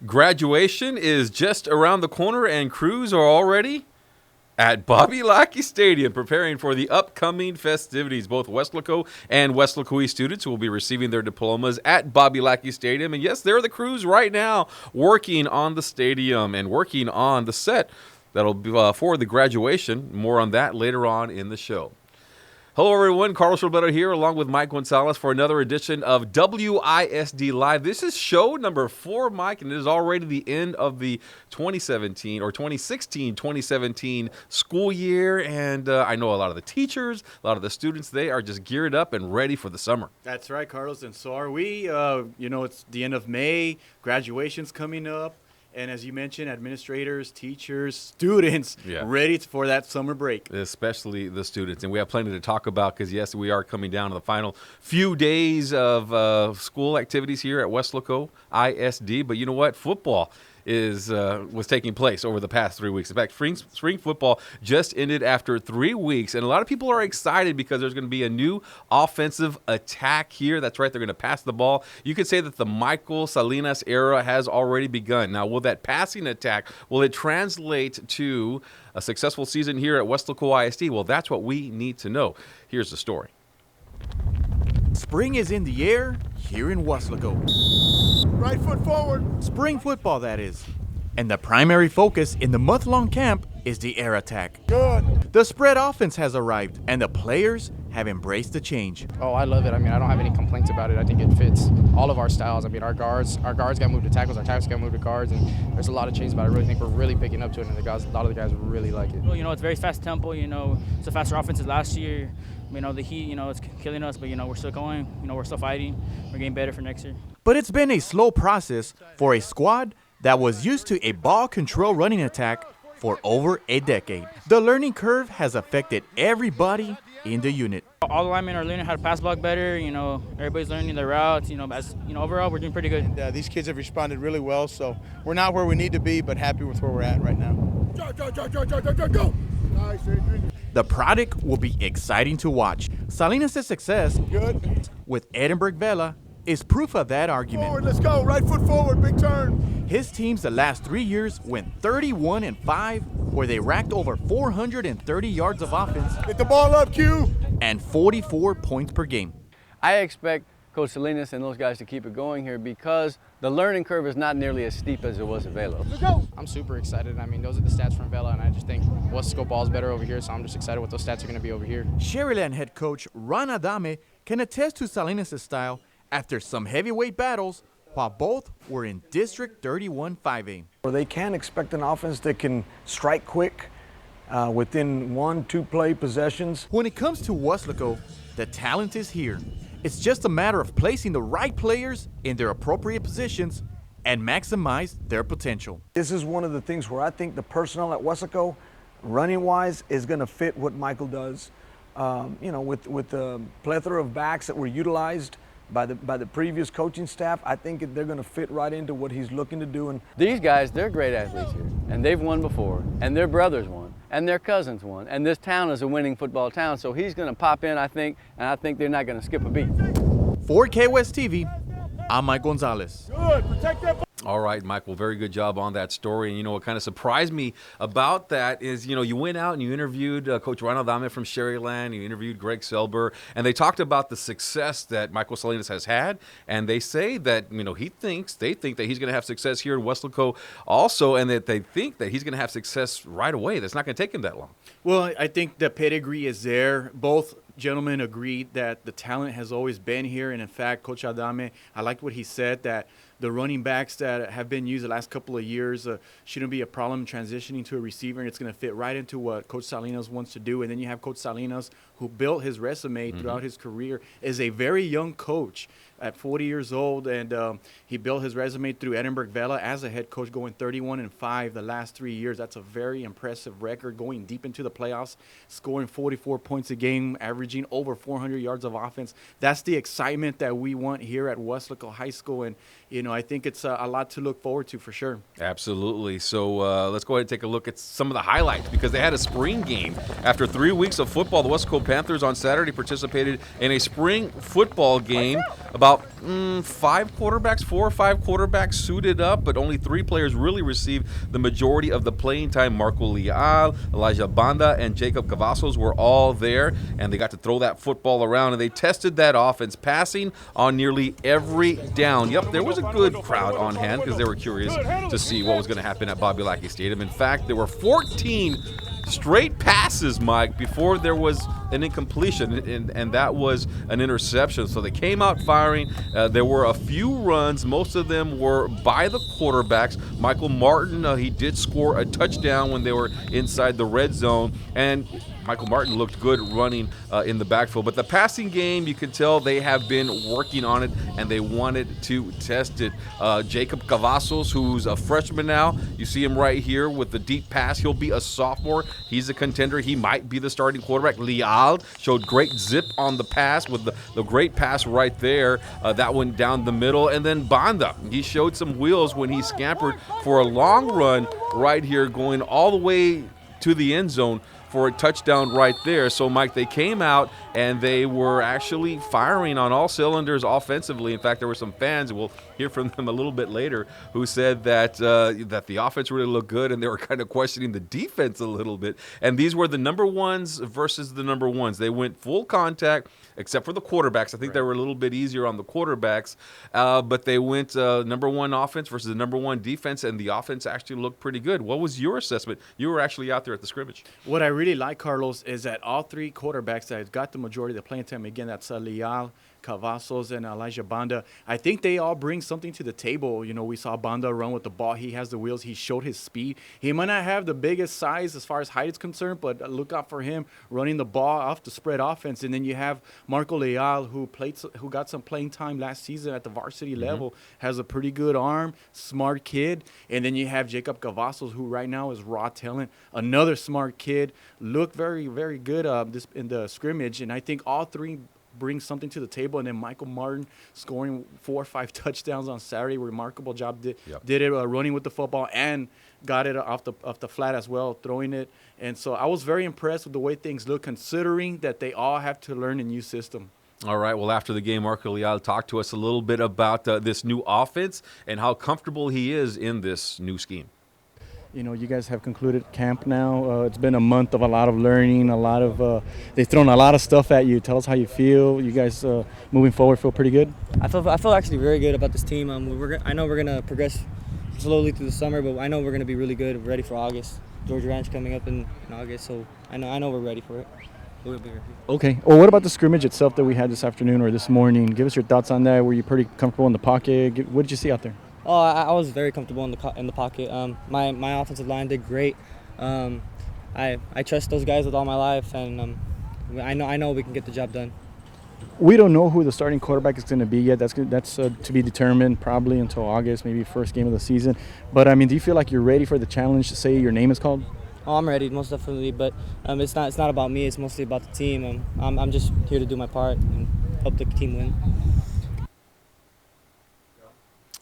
Graduation is just around the corner, and crews are already at Bobby Lackey Stadium preparing for the upcoming festivities. Both Weslaco and Westlaco KWES students will be receiving their diplomas at Bobby Lackey Stadium. And yes, there are the crews right now working on the stadium and working on the set that'll be for the graduation. More on that later on in the show. Hello, everyone. Carlos Roberto here, along with Mike Gonzalez, for another edition of WISD Live. This is show number 4, Mike, and it is already the end of the 2016-2017 school year. And I know a lot of the teachers, a lot of the students, they are just geared up and ready for the summer. That's right, Carlos, and so are we. It's the end of May, graduation's coming up. And as you mentioned, administrators, teachers, students ready for that summer break. Especially the students. And we have plenty to talk about because, yes, we are coming down to the final few days of school activities here at Weslaco ISD. But you know what? Football was taking place over the past 3 weeks. In fact, spring football just ended after 3 weeks, and a lot of people are excited because there's going to be a new offensive attack here. That's right, they're going to pass the ball. You could say that the Michael Salinas era has already begun. Now, will that passing attack, will it translate to a successful season here at Weslaco ISD? Well, that's what we need to know. Here's the story. Spring is in the air here in Weslaco. Right foot forward. Spring football, that is. And the primary focus in the month-long camp is the air attack. Good. The spread offense has arrived, and the players have embraced the change. Oh, I love it. I mean, I don't have any complaints about it. I think it fits all of our styles. I mean, our guards got moved to tackles, our tackles got moved to guards, and there's a lot of changes, but I really think we're really picking up to it, and a lot of the guys really like it. Well, it's very fast tempo. It's a faster offense than last year. The heat, it's killing us, but, we're still going. We're still fighting. We're getting better for next year. But it's been a slow process for a squad that was used to a ball control running attack for over a decade. The learning curve has affected everybody in the unit. All the linemen are learning how to pass block better. Everybody's learning their routes. Overall, we're doing pretty good. And, these kids have responded really well, so we're not where we need to be, but happy with where we're at right now. Go. Nice, Adrian. The product will be exciting to watch. Salinas' success with Edinburgh Vela is proof of that argument. Forward, let's go. Right foot forward, big turn. His teams the last 3 years went 31-5, where they racked over 430 yards of offense. Get the ball up, Q. And 44 points per game. I expect Coach Salinas and those guys to keep it going here because the learning curve is not nearly as steep as it was at Vela. Let's go. I'm super excited. I mean, those are the stats from Vela, and I just think Weslaco ball is better over here, so I'm just excited what those stats are going to be over here. Sherryland head coach Ron Adame can attest to Salinas' style after some heavyweight battles while both were in District 31 5A. They can expect an offense that can strike quick within 1-2 play possessions. When it comes to Weslaco, the talent is here. It's just a matter of placing the right players in their appropriate positions and maximize their potential. This is one of the things where I think the personnel at Weslaco, running-wise, is going to fit what Michael does. With the plethora of backs that were utilized by the previous coaching staff, I think they're going to fit right into what he's looking to do. And these guys, they're great athletes here, and they've won before, and their brothers won, and their cousins won, and this town is a winning football town, so he's going to pop in, I think, and I think they're not going to skip a beat. For KWES TV, I'm Mike Gonzalez. Good. Protect that ball. All right, Michael, very good job on that story. And, what kind of surprised me about that is, you went out and you interviewed Coach Ronald Dahme from Sherryland, you interviewed Greg Selber, and they talked about the success that Michael Salinas has had, and they say that, they think that he's going to have success here in Weslaco also, and that they think that he's going to have success right away. That's not going to take him that long. Well, I think the pedigree is there. Both gentlemen agreed that the talent has always been here, and in fact, Coach Adame, I liked what he said, that the running backs that have been used the last couple of years shouldn't be a problem transitioning to a receiver, and it's going to fit right into what Coach Salinas wants to do. And then you have Coach Salinas, who built his resume throughout his career, is a very young coach at 40 years old, and he built his resume through Edinburgh Vela as a head coach, going 31-5 the last 3 years. That's a very impressive record, going deep into the playoffs, scoring 44 points a game, averaging over 400 yards of offense. That's the excitement that we want here at Weslaco High School, and I think it's a lot to look forward to for sure. Absolutely. So let's go ahead and take a look at some of the highlights because they had a spring game. After 3 weeks of football, the West Coast Panthers on Saturday participated in a spring football game. About 4 or 5 quarterbacks suited up, but only 3 players really received the majority of the playing time. Marco Leal, Elijah Banda, and Jacob Cavazos were all there, and they got to throw that football around, and they tested that offense, passing on nearly every down. Yep, there was a good crowd on hand because they were curious to see what was going to happen at Bobby Lackey Stadium. In fact, there were 14 straight passes, Mike, before there was an incompletion, and that was an interception. So they came out firing. There were a few runs. Most of them were by the quarterbacks. Michael Martin, he did score a touchdown when they were inside the red zone, and Michael Martin looked good running in the backfield. But the passing game, you can tell they have been working on it, and they wanted to test it. Jacob Cavazos, who's a freshman now, you see him right here with the deep pass. He'll be a sophomore. He's a contender. He might be the starting quarterback. Leal showed great zip on the pass with the great pass right there. That one down the middle. And then Banda, he showed some wheels when he scampered for a long run right here, going all the way to the end zone for a touchdown right there. So, Mike, they came out and they were actually firing on all cylinders offensively. In fact, there were some fans, we'll hear from them a little bit later, who said that that the offense really looked good, and they were kind of questioning the defense a little bit. And these were the number ones versus the number ones. They went full contact, except for the quarterbacks. I think they were a little bit easier on the quarterbacks, but they went number one offense versus the number one defense, and the offense actually looked pretty good. What was your assessment? You were actually out there at the scrimmage. What I really like, Carlos, is that all 3 quarterbacks that got the majority of the playing time, again, that's Leal, Cavazos, and Elijah Banda, I think they all bring something to the table. We saw Banda run with the ball. He has the wheels. He showed his speed. He might not have the biggest size as far as height is concerned, but look out for him running the ball off the spread offense. And then you have Marco Leal, who got some playing time last season at the varsity level, has a pretty good arm, smart kid. And then you have Jacob Cavazos, who right now is raw talent, another smart kid, looked very, very good in the scrimmage. And I think all 3 bring something to the table. And then Michael Martin scoring 4 or 5 touchdowns on Saturday. Remarkable job. Did it running with the football and got it off the flat as well, throwing it. And so I was very impressed with the way things look, considering that they all have to learn a new system. All right. Well, after the game, Marco Leal talked to us a little bit about this new offense and how comfortable he is in this new scheme. You guys have concluded camp now. It's been a month of a lot of learning, they've thrown a lot of stuff at you. Tell us how you feel. You guys moving forward feel pretty good? I feel actually very good about this team. I know we're going to progress slowly through the summer, but I know we're going to be really good, ready for August. Georgia Ranch coming up in August, so I know we're ready for it. We'll be ready. Okay. Well, what about the scrimmage itself that we had this afternoon or this morning? Give us your thoughts on that. Were you pretty comfortable in the pocket? What did you see out there? Oh, I was very comfortable in the pocket. My offensive line did great. I trust those guys with all my life, and I know we can get the job done. We don't know who the starting quarterback is going to be yet. That's to be determined probably until August, maybe first game of the season. But I mean, do you feel like you're ready for the challenge to say your name is called? Oh, I'm ready, most definitely. But it's not about me. It's mostly about the team. I'm just here to do my part and help the team win.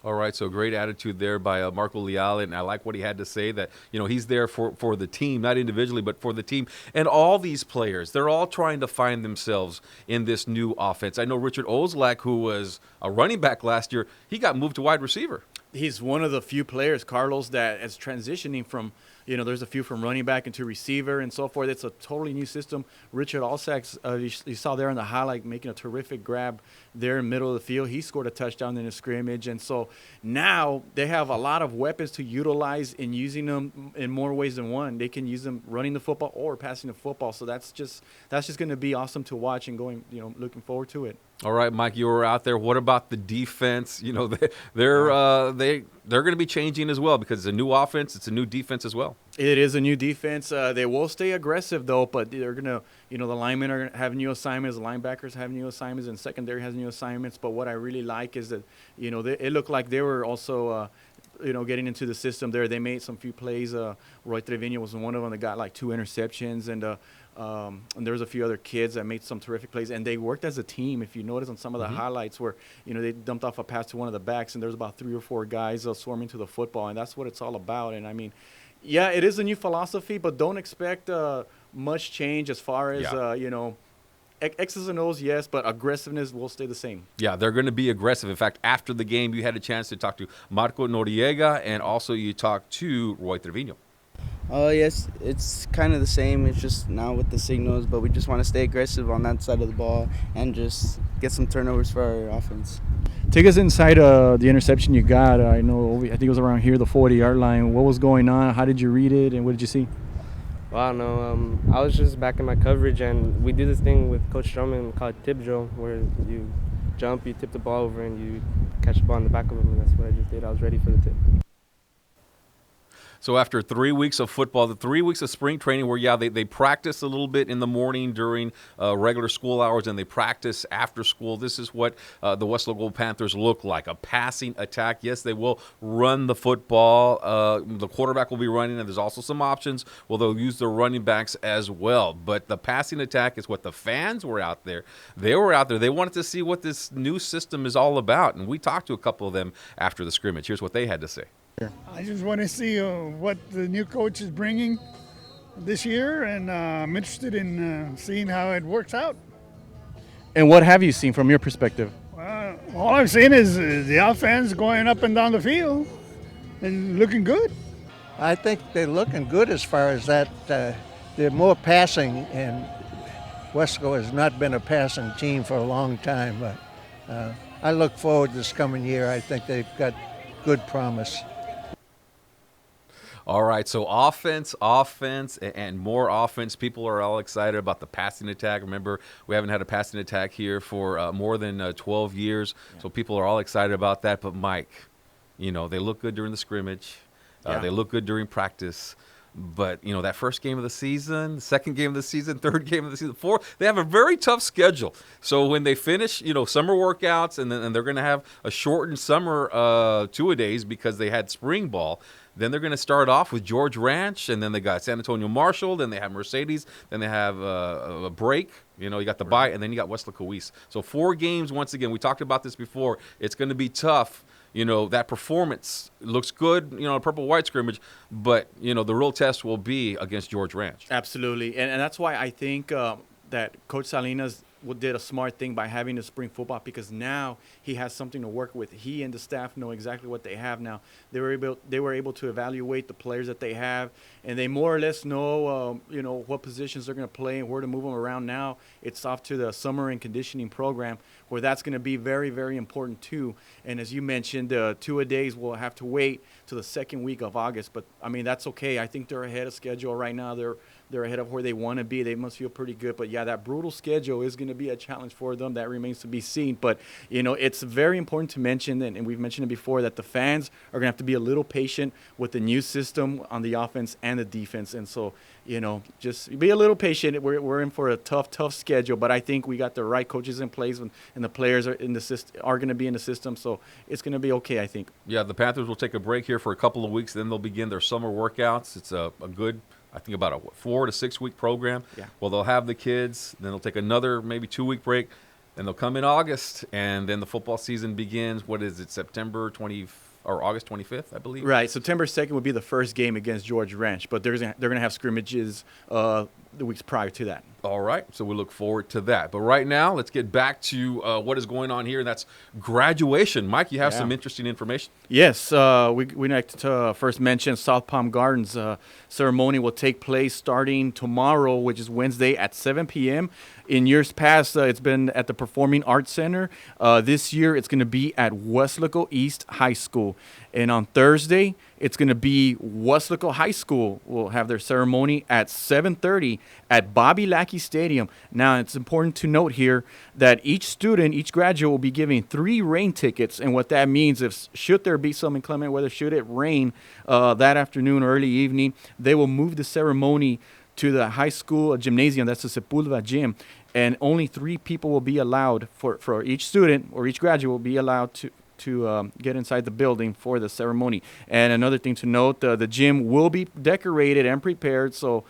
All right, so great attitude there by Marco Leal, and I like what he had to say, that he's there for the team, not individually, but for the team. And all these players, they're all trying to find themselves in this new offense. I know Richard Ozlak, who was a running back last year, he got moved to wide receiver. He's one of the few players, Carlos, that is transitioning from, there's a few from running back into receiver and so forth. It's a totally new system. Richard Olsak, you saw there in the highlight, making a terrific grab there in the middle of the field. He scored a touchdown in a scrimmage. And so now they have a lot of weapons to utilize in using them in more ways than one. They can use them running the football or passing the football. So that's just going to be awesome to watch and looking forward to it. All right, Mike, you were out there. What about the defense? They're going to be changing as well because it's a new offense. It's a new defense as well. It is a new defense. They will stay aggressive, though, but they're going to, the linemen are going to have new assignments. The linebackers have new assignments, and secondary has new assignments. But what I really like is that, it looked like they were also getting into the system there. They made some few plays. Roy Trevino was one of them that got like 2 interceptions, and there was a few other kids that made some terrific plays. And they worked as a team. If you notice on some of the highlights where, they dumped off a pass to one of the backs, and there's about 3 or 4 guys swarming to the football, and that's what it's all about. And I mean, yeah, it is a new philosophy, but don't expect much change as far as, X's and O's, yes, but aggressiveness will stay the same. Yeah, they're going to be aggressive. In fact, after the game, you had a chance to talk to Marco Noriega, and also you talked to Roy Trevino. Yes, it's kind of the same. It's just now with the signals, but we just want to stay aggressive on that side of the ball and just get some turnovers for our offense. Take us inside the interception you got. I think it was around here, the 40-yard line. What was going on? How did you read it, and what did you see? Well, I don't know. I was just back in my coverage, and we do this thing with Coach Drummond called tip drill, where you jump, you tip the ball over, and you catch the ball in the back of him, and that's what I just did. I was ready for the tip. So after 3 weeks of football, the 3 weeks of spring training where, they practice a little bit in the morning during regular school hours, and they practice after school. This is what the West Local Panthers look like, a passing attack. Yes, they will run the football. The quarterback will be running, and there's also some options. Well, they'll use the running backs as well. But the passing attack is what the fans were out there. They were out there. They wanted to see what this new system is all about, and we talked to a couple of them after the scrimmage. Here's what they had to say. I just want to see what the new coach is bringing this year, and I'm interested in seeing how it works out. And what have you seen from your perspective? All I've seen is the offense going up and down the field and looking good. I think they're looking good as far as that. They're more passing, and Wesco has not been a passing team for a long time. But I look forward to this coming year. I think they've got good promise. All right, so offense, and more offense. People are all excited about the passing attack. Remember, we haven't had a passing attack here for more than 12 years, so people are all excited about that. But, Mike, they look good during the scrimmage. They look good during practice. But, that first game of the season, second game of the season, third game of the season, fourth, they have a very tough schedule. So when they finish, summer workouts, and they're going to have a shortened summer two-a-days because they had spring ball. Then they're going to start off with George Ranch, and then they got San Antonio Marshall, then they have Mercedes, then they have a break. You got the bye, and then you got West KWES. So 4 games, once again. We talked about this before. It's going to be tough. That performance looks good, a purple-white scrimmage, but, the real test will be against George Ranch. Absolutely, and that's why I think that Coach Salinas did a smart thing by having the spring football, because now he has something to work with. He and the staff know exactly what they have now. They were able to evaluate the players that they have, and they more or less know what positions they're going to play and where to move them around. Now it's off to the summer and conditioning program, where that's going to be very, very important too. And as you mentioned, the 2-a-days will have to wait to the second week of August, but I mean, that's okay. I think they're ahead of schedule right now. They're ahead of where they want to be. They must feel pretty good. But, yeah, that brutal schedule is going to be a challenge for them. That remains to be seen. But, it's very important to mention, and we've mentioned it before, that the fans are going to have to be a little patient with the new system on the offense and the defense. And so, just be a little patient. We're in for a tough schedule. But I think we got the right coaches in place, and the players are going to be in the system. So it's going to be okay, I think. Yeah, the Panthers will take a break here for a couple of weeks. Then they'll begin their summer workouts. It's a good – I think about a 4 to 6 week program. Yeah. Well, they'll have the kids, then they'll take another maybe 2 week break, then they'll come in August, and then the football season begins. What is it, September 20th or August 25th, I believe? Right. September 2nd would be the first game against George Ranch, but they're going to have scrimmages the weeks prior to that. All right, so we look forward to that. But right now, let's get back to what is going on here, and that's graduation. Mike, you have some interesting information. Yes, we like to first mention South Palm Gardens ceremony will take place starting tomorrow, which is Wednesday at 7 p.m. In years past, it's been at the Performing Arts Center. This year, it's going to be at Wesco East High School. And on Thursday, it's going to be Wesco High School will have their ceremony at 7:30 at Bobby Lackey Stadium. Now, it's important to note here that each student, each graduate will be given 3 rain tickets. And what that means is, should there be some inclement weather, should it rain that afternoon or early evening, they will move the ceremony to the high school gymnasium. That's the Sepulveda gym. And only 3 people will be allowed for each student or each graduate will be allowed to get inside the building for the ceremony. And another thing to note, the gym will be decorated and prepared, so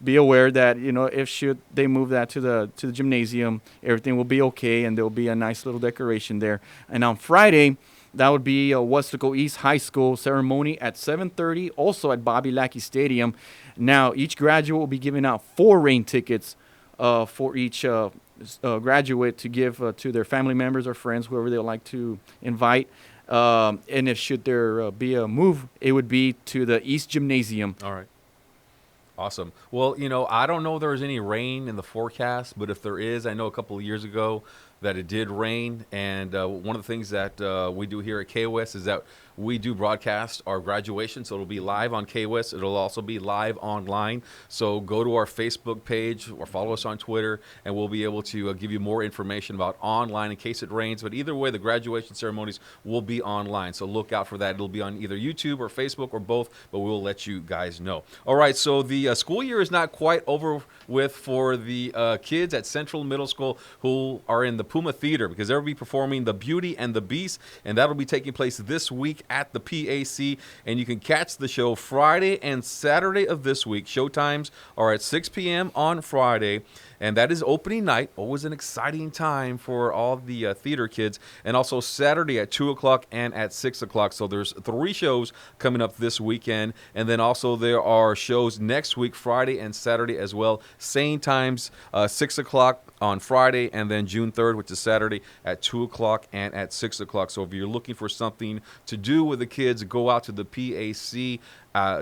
be aware that, you know, if should they move that to the gymnasium, everything will be okay, and there will be a nice little decoration there. And on Friday, that would be a Weslaco East High School ceremony at 7:30, also at Bobby Lackey Stadium. Now, each graduate will be giving out 4 rain tickets for each graduate to give to their family members or friends, whoever they would like to invite. And if should there be a move, it would be to the East Gymnasium. All right. Awesome. Well, you know, I don't know if there's any rain in the forecast, but if there is, I know a couple of years ago that it did rain. And one of the things that we do here at KWES is that we do broadcast our graduation. So it'll be live on KWES. It'll also be live online. So go to our Facebook page or follow us on Twitter, and we'll be able to give you more information about online in case it rains. But either way, the graduation ceremonies will be online. So look out for that. It'll be on either YouTube or Facebook or both, but we'll let you guys know. All right. So the school year is not quite over with for the kids at Central Middle School who are in the Puma Theater, because they'll be performing The Beauty and the Beast, and that'll be taking place this week at the PAC, and you can catch the show Friday and Saturday of this week. Showtimes are at 6 p.m. on Friday, and that is opening night. Always an exciting time for all the theater kids. And also Saturday at 2 o'clock and at 6 o'clock. So there's 3 shows coming up this weekend. And then also there are shows next week, Friday and Saturday as well. Same times, 6 o'clock on Friday, and then June 3rd, which is Saturday, at 2 o'clock and at 6 o'clock. So if you're looking for something to do with the kids, go out to the PAC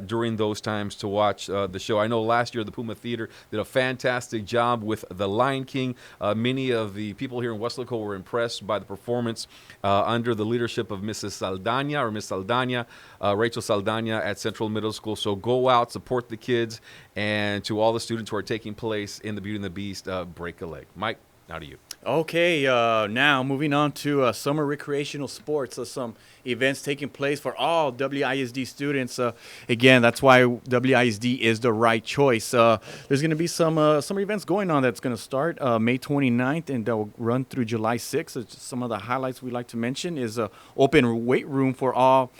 during those times to watch the show. I know last year the Puma Theater did a fantastic job with The Lion King. Many of the people here in Weslaco were impressed by the performance under the leadership of Mrs. Saldana, or Miss Saldana, Rachel Saldana at Central Middle School. So go out, support the kids, and to all the students who are taking place in The Beauty and the Beast, break a leg. Mike, now to you. Okay, now moving on to summer recreational sports. Some events taking place for all WISD students. Again, that's why WISD is the right choice. There's going to be some summer events going on that's going to start May 29th, and they'll run through July 6th. Some of the highlights we'd like to mention is open weight room for all.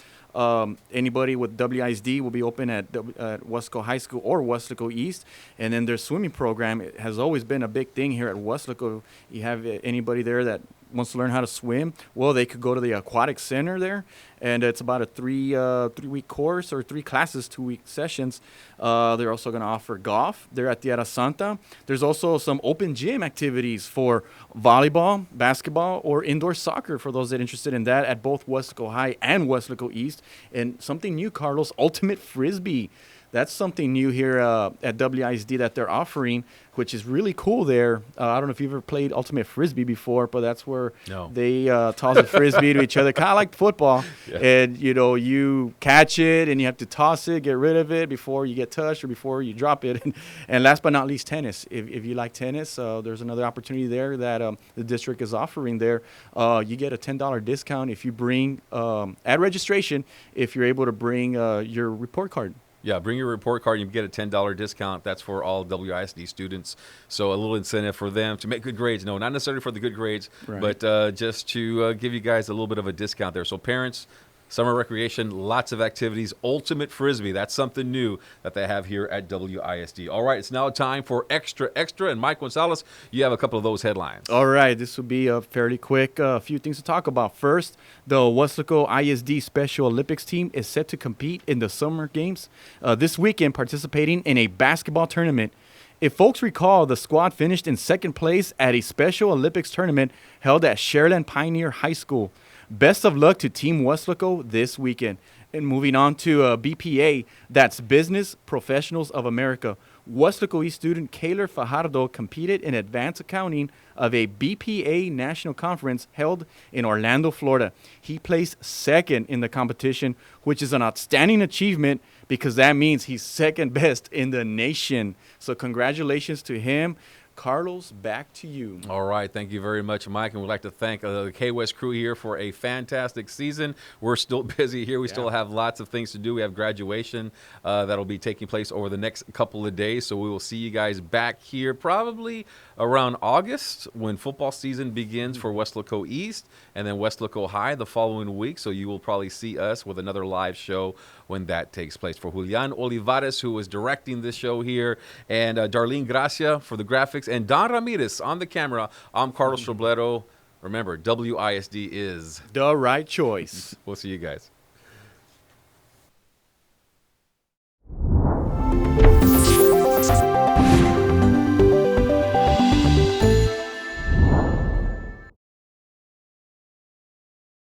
Anybody with WISD will be open at Weslaco High School or Weslaco East. And then their swimming program, it has always been a big thing here at Weslaco. You have anybody there that wants to learn how to swim, well, they could go to the aquatic center there, and it's about a three-week course, or 3 classes, 2-week sessions. They're also going to offer golf. They're at Tierra Santa. There's also some open gym activities for volleyball, basketball, or indoor soccer for those that are interested in that at both Weslaco High and Weslaco East. And something new, Carlos, ultimate frisbee. That's something new here at WISD that they're offering, which is really cool there. I don't know if you've ever played ultimate frisbee before, but that's where they toss a frisbee to each other, kind of like football. Yeah. And, you know, you catch it and you have to toss it, get rid of it before you get touched or before you drop it. And last but not least, tennis. If you like tennis, there's another opportunity there that the district is offering there. You get a $10 discount if you bring, at registration, if you're able to bring your report card. Yeah, bring your report card and you get a $10 discount. That's for all WISD students. So a little incentive for them to make good grades. No, not necessarily for the good grades, right, but just to give you guys a little bit of a discount there. So parents, summer recreation, lots of activities. Ultimate Frisbee, that's something new that they have here at WISD. All right, it's now time for Extra Extra. And Mike Gonzalez, you have a couple of those headlines. All right, this will be a fairly quick few things to talk about. First, the Weslaco ISD Special Olympics team is set to compete in the Summer Games this weekend, participating in a basketball tournament. If folks recall, the squad finished in second place at a Special Olympics tournament held at Sharyland Pioneer High School. Best of luck to Team Weslaco this weekend. And moving on to BPA, that's Business Professionals of America. Weslaco East student Kaylor Fajardo competed in advanced accounting of a BPA national conference held in Orlando, Florida. He placed second in the competition, which is an outstanding achievement because that means he's second best in the nation. So congratulations to him. Carlos, back to you. All right. Thank you very much, Mike. And we'd like to thank the KWES crew here for a fantastic season. We're still busy here. We still have lots of things to do. We have graduation that'll be taking place over the next couple of days. So we will see you guys back here probably around August when football season begins for Weslaco East and then Weslaco High the following week. So you will probably see us with another live show when that takes place. For Julian Olivares, who is directing this show here, and Darlene Gracia for the graphics, and Don Ramirez on the camera, I'm Carlos Robledo. Remember, WISD is the right choice. We'll see you guys.